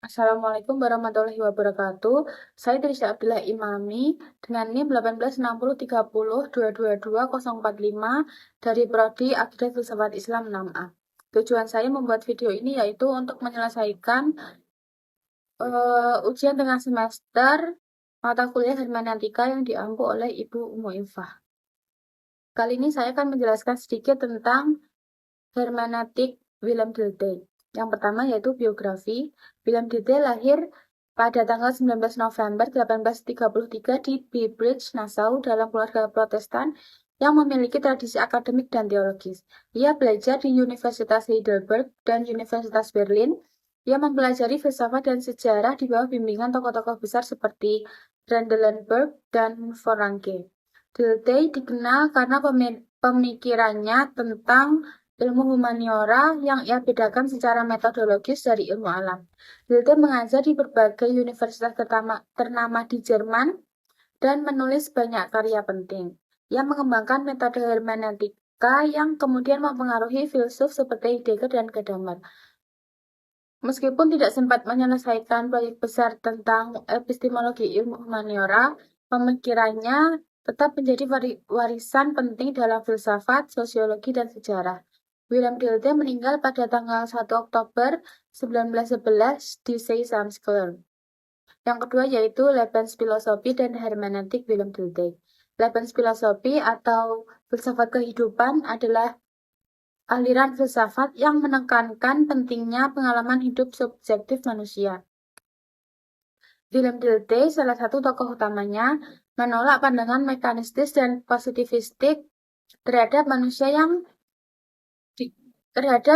Assalamualaikum warahmatullahi wabarakatuh. Saya Trisha Abdillah Imami dengan NIM 186030222045 dari Prodi Akidah Filsafat Islam 6A. Tujuan saya membuat video ini yaitu untuk menyelesaikan ujian tengah semester mata kuliah hermeneutika yang diampu oleh Ibu Umu Infah. Kali ini saya akan menjelaskan sedikit tentang hermeneutik Willem Dilthey. Yang pertama yaitu biografi. Willem Dilthey lahir pada tanggal 19 November 1833 di Beebridge, Nassau dalam keluarga Protestan yang memiliki tradisi akademik dan teologis. Ia belajar di Universitas Heidelberg dan Universitas Berlin. Ia mempelajari filsafat dan sejarah di bawah bimbingan tokoh-tokoh besar seperti Trendelenburg dan Foranke. Dilthey dikenal karena pemikirannya tentang ilmu humaniora yang ia bedakan secara metodologis dari ilmu alam. Dilthey mengajar di berbagai universitas ternama di Jerman dan menulis banyak karya penting. Ia mengembangkan metode hermeneutika yang kemudian mempengaruhi filsuf seperti Heidegger dan Gadamer. Meskipun tidak sempat menyelesaikan proyek besar tentang epistemologi ilmu humaniora, pemikirannya tetap menjadi warisan penting dalam filsafat, sosiologi, dan sejarah. Willem Dilthey meninggal pada tanggal 1 Oktober 1911 di Sesamsklein. Yang kedua yaitu Lebensphilosophie dan Hermeneutik Willem Dilthey. Lebensphilosophie atau filsafat kehidupan adalah aliran filsafat yang menekankan pentingnya pengalaman hidup subjektif manusia. Willem Dilthey, salah satu tokoh utamanya, menolak pandangan mekanistis dan positivistik terhadap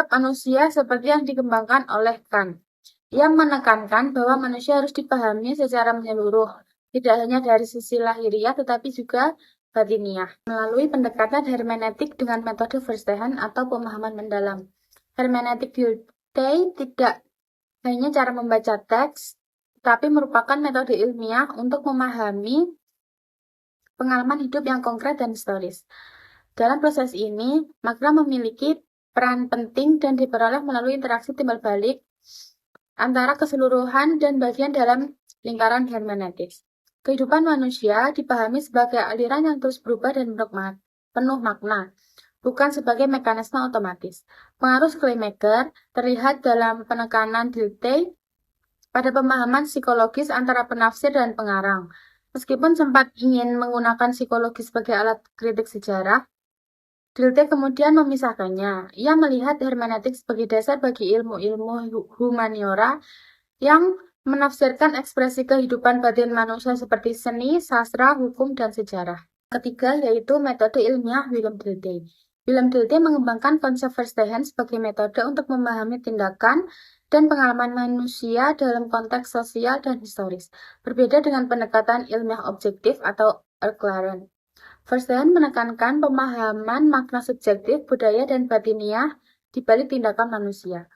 manusia seperti yang dikembangkan oleh Kant. Ia menekankan bahwa manusia harus dipahami secara menyeluruh, tidak hanya dari sisi lahiriah tetapi juga batiniah, melalui pendekatan hermeneutik dengan metode Verstehen atau pemahaman mendalam. Hermeneutik Dilthey tidak hanya cara membaca teks, tapi merupakan metode ilmiah untuk memahami pengalaman hidup yang konkret dan historis. Dalam proses ini, makna memiliki peran penting dan diperoleh melalui interaksi timbal balik antara keseluruhan dan bagian dalam lingkaran hermeneutis. Kehidupan manusia dipahami sebagai aliran yang terus berubah dan penuh makna, bukan sebagai mekanisme otomatis. Pengaruh Schleiermacher terlihat dalam penekanan Dilthey pada pemahaman psikologis antara penafsir dan pengarang. Meskipun sempat ingin menggunakan psikologi sebagai alat kritik sejarah, Dilthey kemudian memisahkannya. Ia melihat hermeneutik sebagai dasar bagi ilmu-ilmu humaniora yang menafsirkan ekspresi kehidupan batin manusia seperti seni, sastra, hukum, dan sejarah. Ketiga yaitu metode ilmiah Willem Dilthey. Willem Dilthey mengembangkan konsep Verstehen sebagai metode untuk memahami tindakan dan pengalaman manusia dalam konteks sosial dan historis, berbeda dengan pendekatan ilmiah objektif atau Erklärung. Verstehen menekankan pemahaman makna subjektif, budaya, dan batiniah di balik tindakan manusia.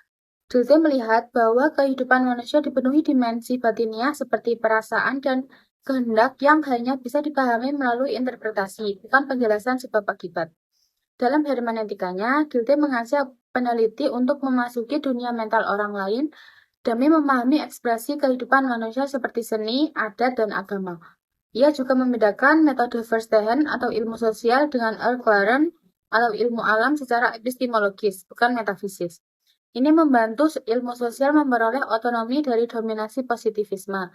Dilthey melihat bahwa kehidupan manusia dipenuhi dimensi batiniah seperti perasaan dan kehendak yang hanya bisa dipahami melalui interpretasi, bukan penjelasan sebab akibat. Dalam hermeneutikanya, Dilthey mengajak peneliti untuk memasuki dunia mental orang lain demi memahami ekspresi kehidupan manusia seperti seni, adat, dan agama. Ia juga membedakan metode Verstehen atau ilmu sosial dengan Erklärung atau ilmu alam secara epistemologis, bukan metafisis. Ini membantu ilmu sosial memperoleh otonomi dari dominasi positivisme.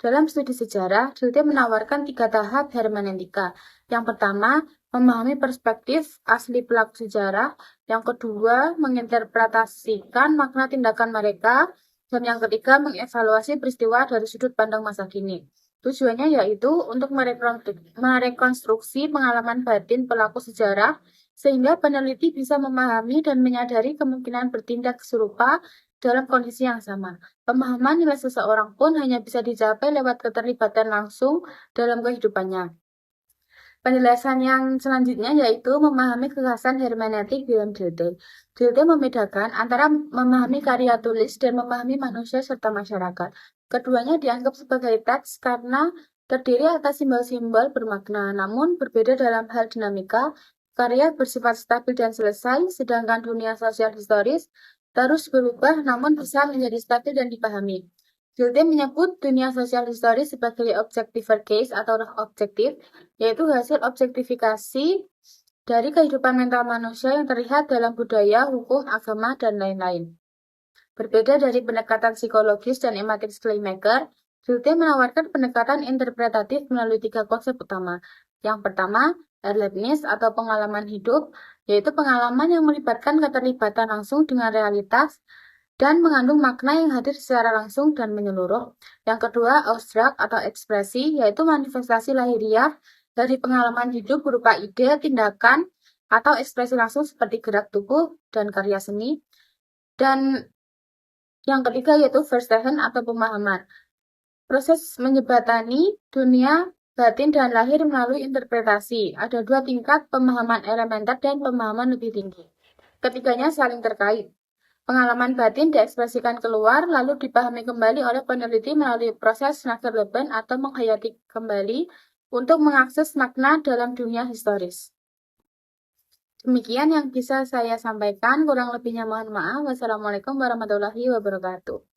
Dalam studi sejarah, Dilthey menawarkan 3 tahap hermeneutika. Yang pertama, memahami perspektif asli pelaku sejarah. Yang kedua, menginterpretasikan makna tindakan mereka. Dan yang ketiga, mengevaluasi peristiwa dari sudut pandang masa kini. Tujuannya yaitu untuk merekonstruksi pengalaman batin pelaku sejarah sehingga peneliti bisa memahami dan menyadari kemungkinan bertindak serupa dalam kondisi yang sama. Pemahaman nilai seseorang pun hanya bisa dicapai lewat keterlibatan langsung dalam kehidupannya. Penjelasan yang selanjutnya yaitu memahami kekhasan hermeneutik Willem Dilthey. Dilthey membedakan antara memahami karya tulis dan memahami manusia serta masyarakat. Keduanya dianggap sebagai teks karena terdiri atas simbol-simbol bermakna, namun berbeda dalam hal dinamika. Karya bersifat stabil dan selesai, sedangkan dunia sosial historis terus berubah namun bisa menjadi stabil dan dipahami. Gilday menyebut dunia sosial historis sebagai objectifier case atau roh objektif, yaitu hasil objektifikasi dari kehidupan mental manusia yang terlihat dalam budaya, hukum, agama, dan lain-lain. Berbeda dari pendekatan psikologis dan Emmanuel Schleiermacher, Gilday menawarkan pendekatan interpretatif melalui 3 konsep utama. Yang pertama, erlebnis atau pengalaman hidup, yaitu pengalaman yang melibatkan keterlibatan langsung dengan realitas dan mengandung makna yang hadir secara langsung dan menyeluruh. Yang kedua, Ausdruck atau ekspresi, yaitu manifestasi lahiriah dari pengalaman hidup berupa ide, tindakan, atau ekspresi langsung seperti gerak tubuh dan karya seni. Dan yang ketiga yaitu Verstehen atau pemahaman. Proses menjembatani dunia batin dan lahir melalui interpretasi. Ada 2 tingkat, pemahaman elementer dan pemahaman lebih tinggi. Ketiganya saling terkait. Pengalaman batin diekspresikan keluar, lalu dipahami kembali oleh peneliti melalui proses Nachtleben atau menghayati kembali untuk mengakses makna dalam dunia historis. Demikian yang bisa saya sampaikan, kurang lebihnya mohon maaf. Wassalamualaikum warahmatullahi wabarakatuh.